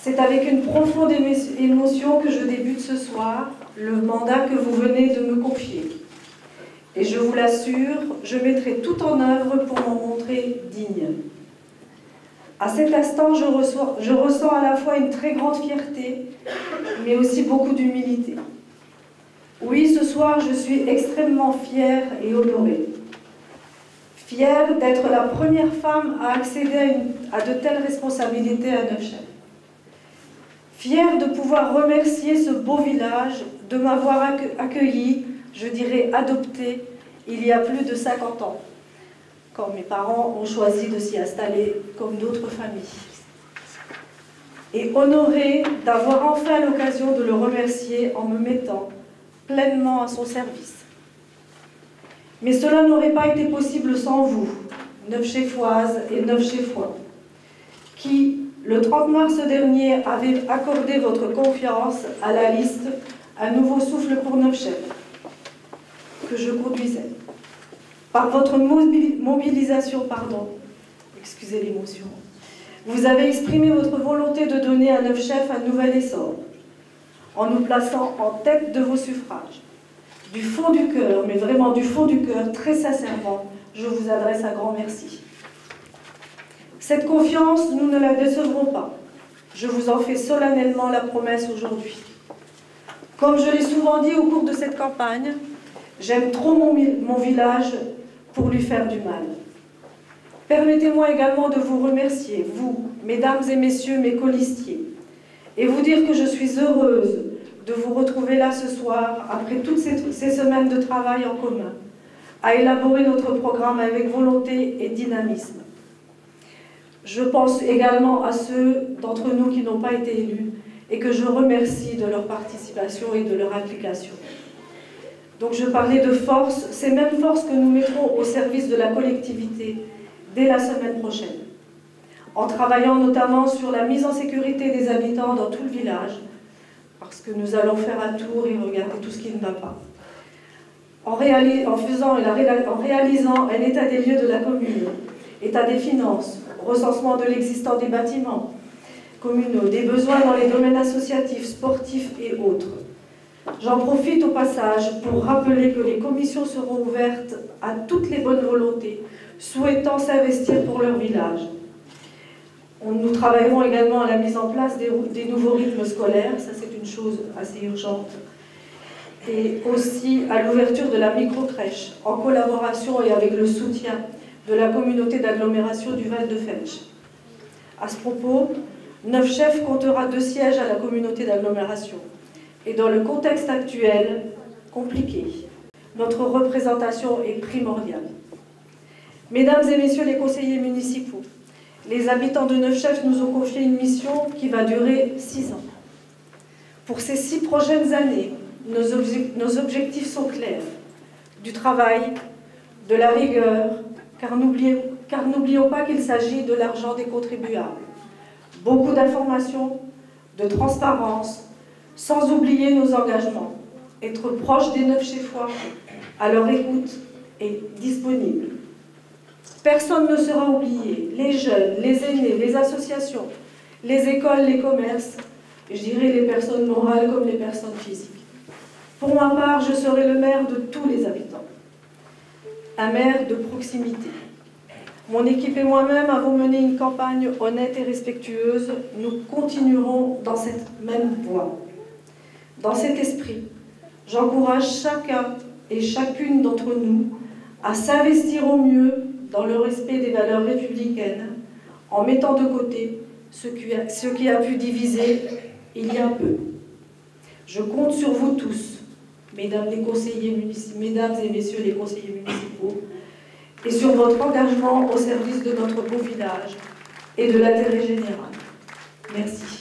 C'est avec une profonde émotion que je débute ce soir le mandat que vous venez de me confier. Et je vous l'assure, je mettrai tout en œuvre pour m'en montrer digne. À cet instant, je ressens à la fois une très grande fierté, mais aussi beaucoup d'humilité. Oui, ce soir, je suis extrêmement fière et honorée. Fière d'être la première femme à accéder à de telles responsabilités à Neufchâteau. Fière de pouvoir remercier ce beau village de m'avoir accueilli, je dirais adopté, il y a plus de 50 ans, quand mes parents ont choisi de s'y installer comme d'autres familles. Et honorée d'avoir enfin l'occasion de le remercier en me mettant pleinement à son service. Mais cela n'aurait pas été possible sans vous, Neufchéfoises et Neufchéfois, qui, le 30 mars dernier, avez accordé votre confiance à la liste « Un nouveau souffle pour Neufchâteau » que je conduisais. Par votre mobilisation, excusez l'émotion, vous avez exprimé votre volonté de donner à Neufchâteau un nouvel essor, en nous plaçant en tête de vos suffrages. Du fond du cœur, mais vraiment du fond du cœur, très sincèrement, je vous adresse un grand merci. Cette confiance, nous ne la décevrons pas. Je vous en fais solennellement la promesse aujourd'hui. Comme je l'ai souvent dit au cours de cette campagne, j'aime trop mon village pour lui faire du mal. Permettez-moi également de vous remercier, vous, mesdames et messieurs mes colistiers, et vous dire que je suis heureuse de vous retrouver là ce soir, après toutes ces semaines de travail en commun, à élaborer notre programme avec volonté et dynamisme. Je pense également à ceux d'entre nous qui n'ont pas été élus et que je remercie de leur participation et de leur implication. Donc je parlais de force, ces mêmes forces que nous mettrons au service de la collectivité dès la semaine prochaine, en travaillant notamment sur la mise en sécurité des habitants dans tout le village, parce que nous allons faire un tour et regarder tout ce qui ne va pas. En réalisant un état des lieux de la commune, état des finances, recensement de l'existant des bâtiments communaux, des besoins dans les domaines associatifs, sportifs et autres. J'en profite au passage pour rappeler que les commissions seront ouvertes à toutes les bonnes volontés souhaitant s'investir pour leur village. Nous travaillerons également à la mise en place des nouveaux rythmes scolaires, ça c'est une chose assez urgente, et aussi à l'ouverture de la micro-crèche, en collaboration et avec le soutien de la communauté d'agglomération du Val de Fensch. À ce propos, Neufchâteau comptera 2 sièges à la communauté d'agglomération. Et dans le contexte actuel, compliqué, notre représentation est primordiale. Mesdames et messieurs les conseillers municipaux, les habitants de Neufchâteau nous ont confié une mission qui va durer 6 ans. Pour ces 6 prochaines années, nos objectifs sont clairs. Du travail, de la rigueur, car n'oublions pas qu'il s'agit de l'argent des contribuables. Beaucoup d'informations, de transparence, sans oublier nos engagements. Être proche des Neufchéfois, à leur écoute et disponible. Personne ne sera oublié. Les jeunes, les aînés, les associations, les écoles, les commerces, je dirais les personnes morales comme les personnes physiques. Pour ma part, je serai le maire de tous les habitants. Un maire de proximité. Mon équipe et moi-même avons mené une campagne honnête et respectueuse. Nous continuerons dans cette même voie. Dans cet esprit, j'encourage chacun et chacune d'entre nous à s'investir au mieux dans le respect des valeurs républicaines, en mettant de côté ce qui a pu diviser il y a peu. Je compte sur vous tous, mesdames et messieurs les conseillers municipaux, et sur votre engagement au service de notre beau village et de l'intérêt général. Merci.